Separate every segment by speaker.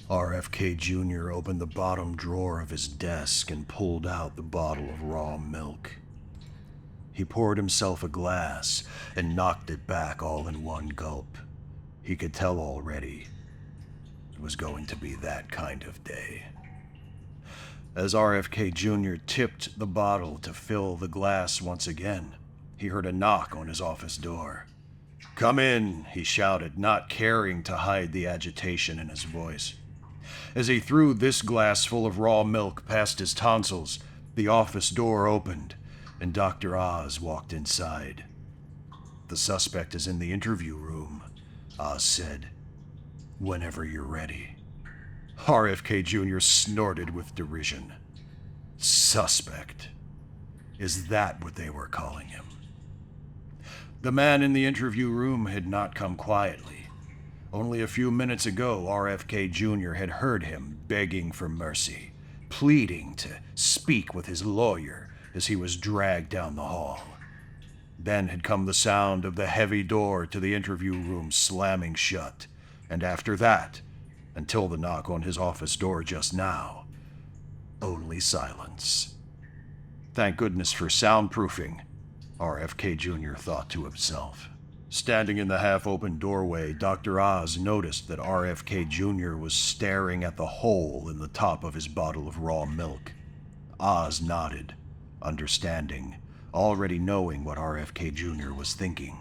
Speaker 1: RFK Jr. opened the bottom drawer of his desk and pulled out the bottle of raw milk. He poured himself a glass and knocked it back all in one gulp. He could tell already it was going to be that kind of day. As RFK Jr. tipped the bottle to fill the glass once again, he heard a knock on his office door. "Come in," he shouted, not caring to hide the agitation in his voice. As he threw this glass full of raw milk past his tonsils, the office door opened, and Dr. Oz walked inside. "The suspect is in the interview room," Oz said. "Whenever you're ready." RFK Jr. snorted with derision. Suspect? Is that what they were calling him? The man in the interview room had not come quietly. Only a few minutes ago, RFK Jr. had heard him begging for mercy, pleading to speak with his lawyer as he was dragged down the hall. Then had come the sound of the heavy door to the interview room slamming shut, and after that, until the knock on his office door just now, only silence. Thank goodness for soundproofing, RFK Jr. thought to himself. Standing in the half-open doorway, Dr. Oz noticed that RFK Jr. was staring at the hole in the top of his bottle of raw milk. Oz nodded, understanding, already knowing what RFK Jr. was thinking.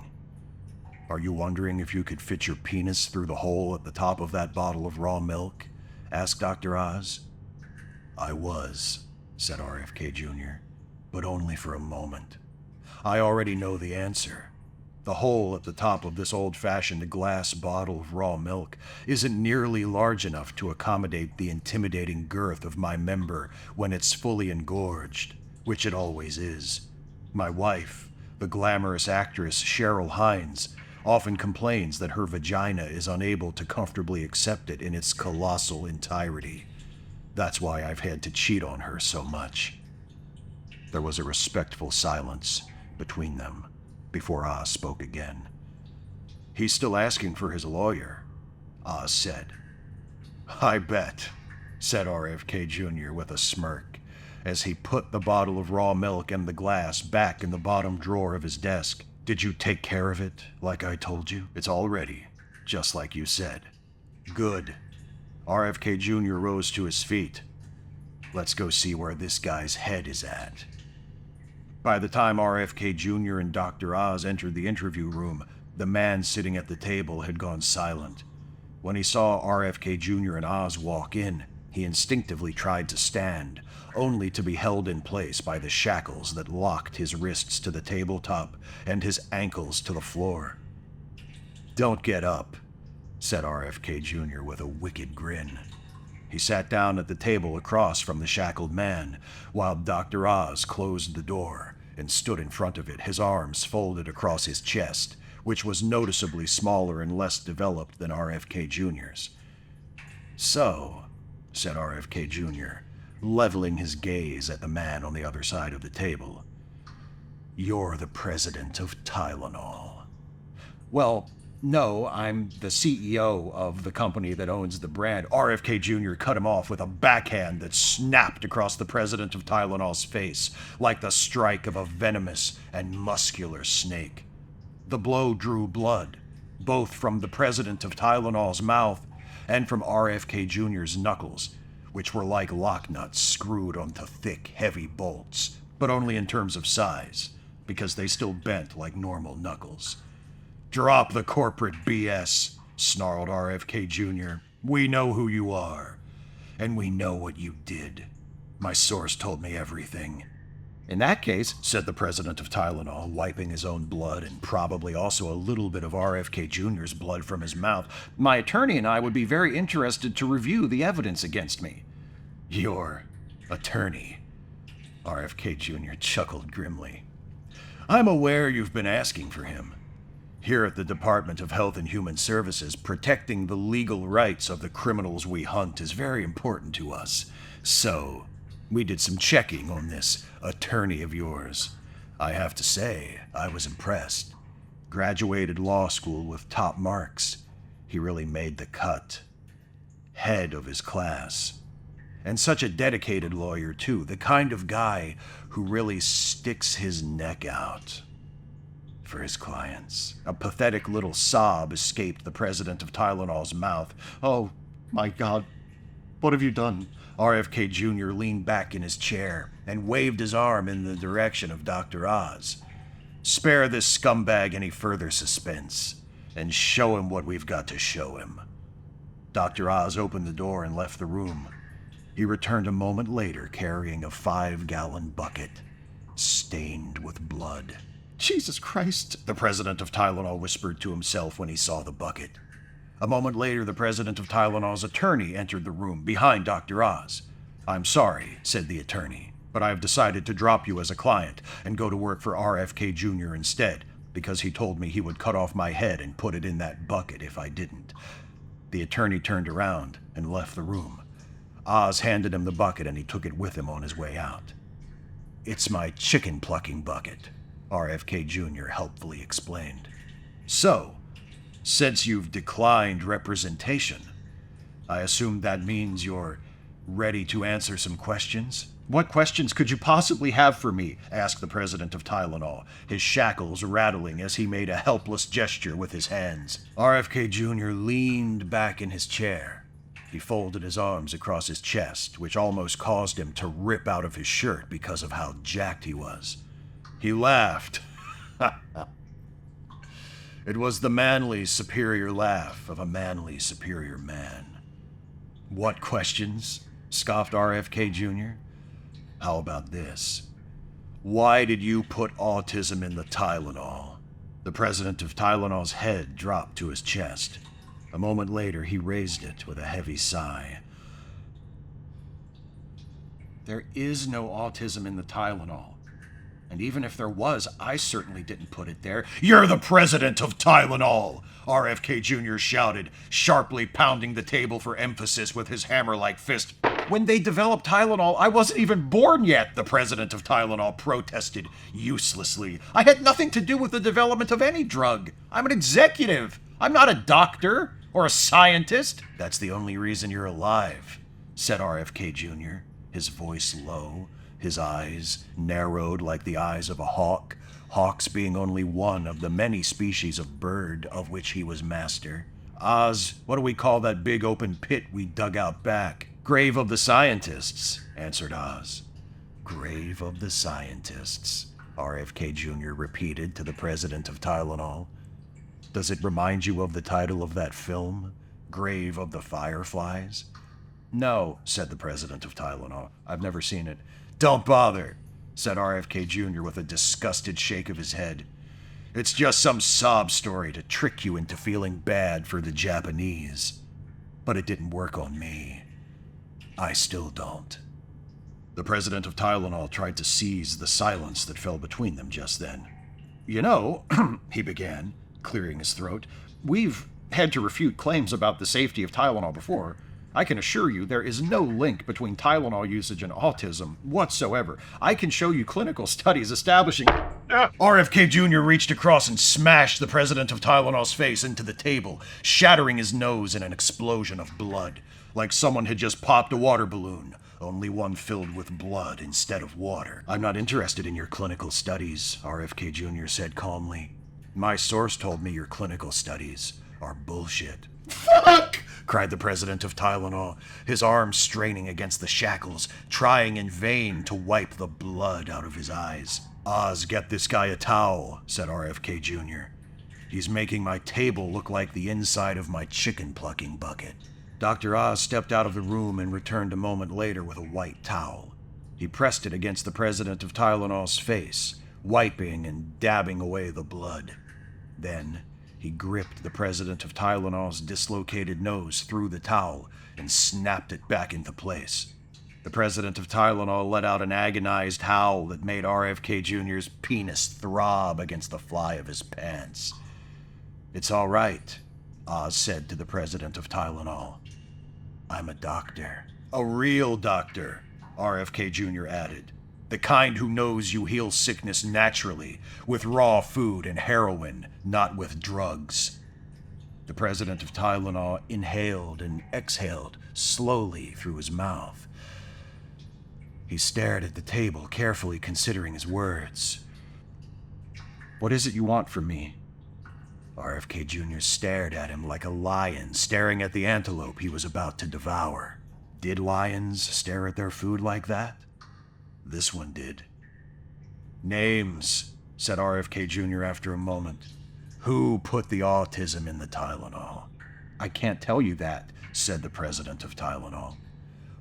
Speaker 1: "Are you wondering if you could fit your penis through the hole at the top of that bottle of raw milk?" asked Dr. Oz. "I was," said RFK Jr., "but only for a moment. I already know the answer. The hole at the top of this old-fashioned glass bottle of raw milk isn't nearly large enough to accommodate the intimidating girth of my member when it's fully engorged, which it always is. My wife, the glamorous actress Cheryl Hines, often complains that her vagina is unable to comfortably accept it in its colossal entirety. That's why I've had to cheat on her so much." There was a respectful silence between them before Oz spoke again. "He's still asking for his lawyer," Oz said. "I bet," said RFK Jr. with a smirk, as he put the bottle of raw milk and the glass back in the bottom drawer of his desk. "Did you take care of it, like I told you? It's all ready, just like you said." "Good." RFK Jr. rose to his feet. "Let's go see where this guy's head is at." By the time RFK Jr. and Dr. Oz entered the interview room, the man sitting at the table had gone silent. When he saw RFK Jr. and Oz walk in, he instinctively tried to stand, only to be held in place by the shackles that locked his wrists to the tabletop and his ankles to the floor. "Don't get up," said RFK Jr. with a wicked grin. He sat down at the table across from the shackled man, while Dr. Oz closed the door and stood in front of it, his arms folded across his chest, which was noticeably smaller and less developed than RFK Jr.'s. "So," said RFK Jr., leveling his gaze at the man on the other side of the table, "you're the president of Tylenol." "Well, no, I'm the CEO of the company that owns the brand." RFK Jr. cut him off with a backhand that snapped across the president of Tylenol's face like the strike of a venomous and muscular snake. The blow drew blood, both from the president of Tylenol's mouth and from RFK Jr.'s knuckles, which were like lock nuts screwed onto thick, heavy bolts, but only in terms of size, because they still bent like normal knuckles. "Drop the corporate BS, snarled RFK Jr. "We know who you are, and we know what you did. My source told me everything." "In that case," said the president of Tylenol, wiping his own blood and probably also a little bit of RFK Jr.'s blood from his mouth, "my attorney and I would be very interested to review the evidence against me." "Your attorney?" RFK Jr. chuckled grimly. "I'm aware you've been asking for him. Here at the Department of Health and Human Services, protecting the legal rights of the criminals we hunt is very important to us. So, we did some checking on this attorney of yours. I have to say, I was impressed. Graduated law school with top marks. He really made the cut." head of his class. And such a dedicated lawyer, too, the kind of guy who really sticks his neck out for his clients. A pathetic little sob escaped the president of Tylenol's mouth. "Oh, my God, what have you done?" RFK Jr. leaned back in his chair and waved his arm in the direction of Dr. Oz. "Spare this scumbag any further suspense, and show him what we've got to show him." Dr. Oz opened the door and left the room. He returned a moment later carrying a 5-gallon bucket, stained with blood. "Jesus Christ," the president of Tylenol whispered to himself when he saw the bucket. A moment later, the president of Tylenol's attorney entered the room behind Dr. Oz. "I'm sorry," said the attorney, "but I have decided to drop you as a client and go to work for RFK Jr. instead, because he told me he would cut off my head and put it in that bucket if I didn't." The attorney turned around and left the room. Oz handed him the bucket and he took it with him on his way out. "It's my chicken plucking bucket," RFK Jr. helpfully explained. "So, since you've declined representation, I assume that means you're ready to answer some questions?" "What questions could you possibly have for me?" asked the president of Tylenol, his shackles rattling as he made a helpless gesture with his hands. RFK Jr. leaned back in his chair. He folded his arms across his chest, which almost caused him to rip out of his shirt because of how jacked he was. He laughed. It was the manly, superior laugh of a manly, superior man. "What questions?" scoffed RFK Jr. "How about this? Why did you put autism in the Tylenol?" The president of Tylenol's head dropped to his chest. A moment later, he raised it with a heavy sigh. "There is no autism in the Tylenol. And even if there was, I certainly didn't put it there." "You're the president of Tylenol!" RFK Jr. shouted, sharply pounding the table for emphasis with his hammer-like fist. "When they developed Tylenol, I wasn't even born yet," the president of Tylenol protested uselessly. "I had nothing to do with the development of any drug. I'm an executive. I'm not a doctor or a scientist." "That's the only reason you're alive," said RFK Jr., his voice low, his eyes narrowed like the eyes of a hawk, hawks being only one of the many species of bird of which he was master. "Oz, what do we call that big open pit we dug out back?" "Grave of the Scientists," answered Oz. "Grave of the Scientists," RFK Jr. repeated to the president of Tylenol. "Does it remind you of the title of that film, Grave of the Fireflies?" "No," said the president of Tylenol. "I've never seen it." "Don't bother," said RFK Jr. with a disgusted shake of his head. "It's just some sob story to trick you into feeling bad for the Japanese. But it didn't work on me. I still don't." The president of Tylenol tried to seize the silence that fell between them just then. "You know," he began, clearing his throat, "we've had to refute claims about the safety of Tylenol before. I can assure you there is no link between Tylenol usage and autism whatsoever. I can show you clinical studies establishing..." RFK Jr. reached across and smashed the president of Tylenol's face into the table, shattering his nose in an explosion of blood, like someone had just popped a water balloon, only one filled with blood instead of water. "I'm not interested in your clinical studies," RFK Jr. said calmly. "My source told me your clinical studies are bullshit." "Fuck!" cried the president of Tylenol, his arms straining against the shackles, trying in vain to wipe the blood out of his eyes. "Oz, get this guy a towel," said RFK Jr. "He's making my table look like the inside of my chicken plucking bucket." Dr. Oz stepped out of the room and returned a moment later with a white towel. He pressed it against the president of Tylenol's face, wiping and dabbing away the blood. Then he gripped the president of Tylenol's dislocated nose through the towel and snapped it back into place. The president of Tylenol let out an agonized howl that made RFK Jr.'s penis throb against the fly of his pants. "It's all right," Oz said to the president of Tylenol. "I'm a doctor." "A real doctor," RFK Jr. added. "The kind who knows you heal sickness naturally, with raw food and heroin, not with drugs." The president of Tylenol inhaled and exhaled slowly through his mouth. He stared at the table, carefully considering his words. "What is it you want from me?" RFK Jr. stared at him like a lion staring at the antelope he was about to devour. Did lions stare at their food like that? This one did. "Names," said RFK Jr. after a moment. "Who put the autism in the Tylenol?" "I can't tell you that," said the president of Tylenol.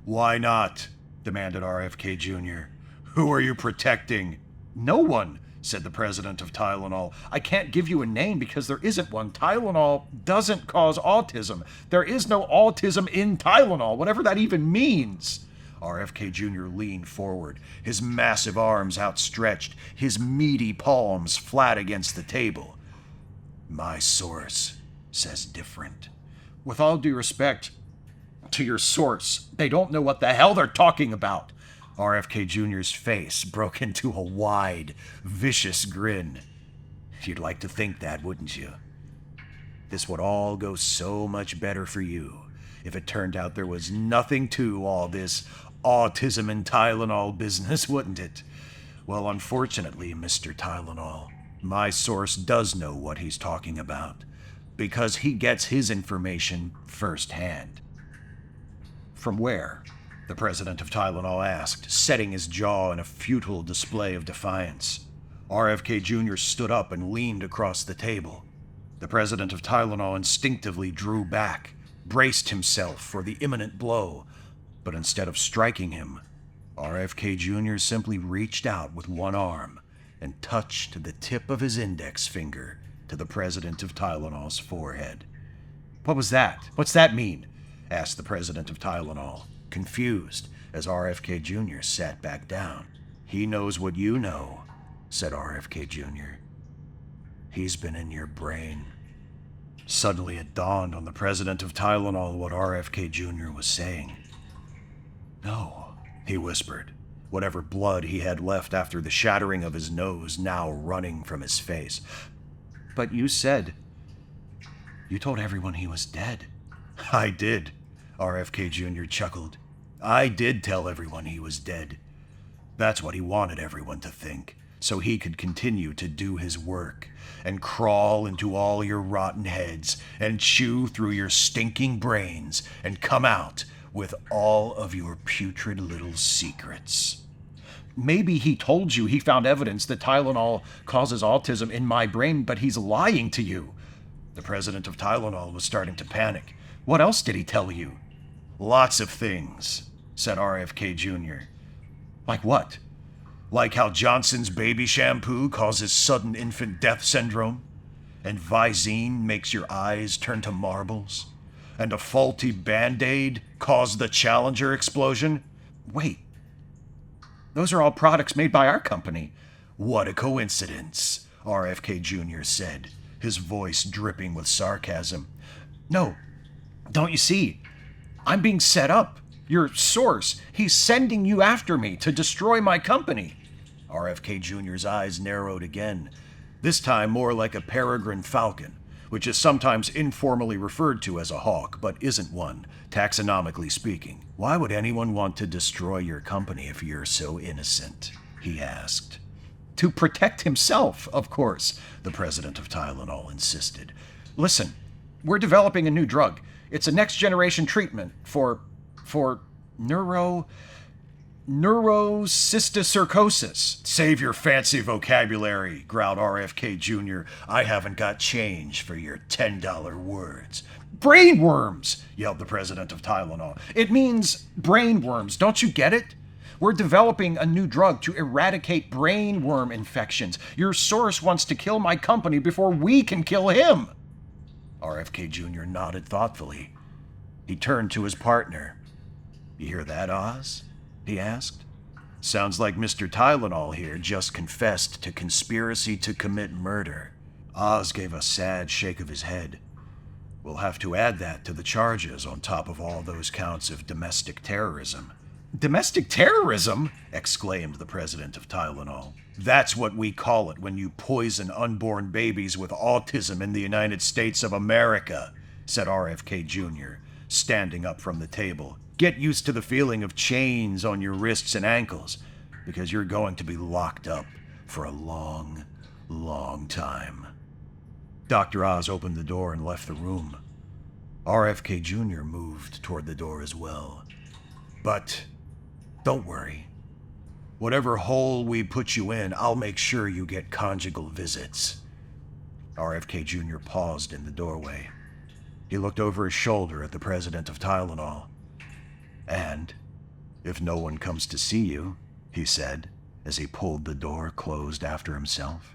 Speaker 1: "Why not?" demanded RFK Jr. "Who are you protecting?" "No one," said the president of Tylenol. "I can't give you a name because there isn't one. Tylenol doesn't cause autism. There is no autism in Tylenol, whatever that even means." RFK Jr. leaned forward, his massive arms outstretched, his meaty palms flat against the table. "My source says different." "With all due respect to your source, they don't know what the hell they're talking about." RFK Jr.'s face broke into a wide, vicious grin. "You'd like to think that, wouldn't you? This would all go so much better for you if it turned out there was nothing to all this autism and Tylenol business, wouldn't it? Well, unfortunately, Mr. Tylenol, my source does know what he's talking about, because he gets his information firsthand." "From where?" the president of Tylenol asked, setting his jaw in a futile display of defiance. RFK Jr. stood up and leaned across the table. The president of Tylenol instinctively drew back, braced himself for the imminent blow, but instead of striking him, RFK Jr. simply reached out with one arm and touched the tip of his index finger to the president of Tylenol's forehead. "What was that? What's that mean?" asked the president of Tylenol, confused as RFK Jr. sat back down. "He knows what you know," said RFK Jr. "He's been in your brain." Suddenly it dawned on the president of Tylenol what RFK Jr. was saying. "No," he whispered, whatever blood he had left after the shattering of his nose now running from his face. "But you said... you told everyone he was dead." "I did," RFK Jr. chuckled. "I did tell everyone he was dead. That's what he wanted everyone to think, so he could continue to do his work and crawl into all your rotten heads and chew through your stinking brains and come out with all of your putrid little secrets." "Maybe he told you he found evidence that Tylenol causes autism in my brain, but he's lying to you." The president of Tylenol was starting to panic. "What else did he tell you?" "Lots of things," said RFK Jr. "Like what?" "Like how Johnson's baby shampoo causes sudden infant death syndrome, and Visine makes your eyes turn to marbles, and a faulty Band-Aid caused the Challenger explosion." "Wait, those are all products made by our company." "What a coincidence," RFK Jr. said, his voice dripping with sarcasm. "No, don't you see? I'm being set up. Your source, he's sending you after me to destroy my company." RFK Jr.'s eyes narrowed again, this time more like a peregrine falcon, which is sometimes informally referred to as a hawk, but isn't one, taxonomically speaking. "Why would anyone want to destroy your company if you're so innocent?" he asked. "To protect himself, of course," the president of Tylenol insisted. "Listen, we're developing a new drug. It's a next-generation treatment for neurocysticercosis." "Save your fancy vocabulary," growled RFK Jr. "I haven't got change for your $10 words." "Brainworms!" yelled the president of Tylenol. "It means brainworms. Don't you get it? We're developing a new drug to eradicate brainworm infections. Your source wants to kill my company before we can kill him." RFK Jr. nodded thoughtfully. He turned to his partner. "You hear that, Oz?" he asked. "Sounds like Mr. Tylenol here just confessed to conspiracy to commit murder." Oz gave a sad shake of his head. "We'll have to add that to the charges on top of all those counts of domestic terrorism." Domestic terrorism? Exclaimed the president of Tylenol. That's what we call it when you poison unborn babies with autism in the United States of America, said RFK Jr., standing up from the table. Get used to the feeling of chains on your wrists and ankles, because you're going to be locked up for a long, long time. Dr. Oz opened the door and left the room. RFK Jr. moved toward the door as well. But don't worry. Whatever hole we put you in, I'll make sure you get conjugal visits. RFK Jr. paused in the doorway. He looked over his shoulder at the president of Tylenol. And if no one comes to see you, he said, as he pulled the door closed after himself,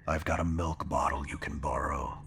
Speaker 1: I've got a milk bottle you can borrow.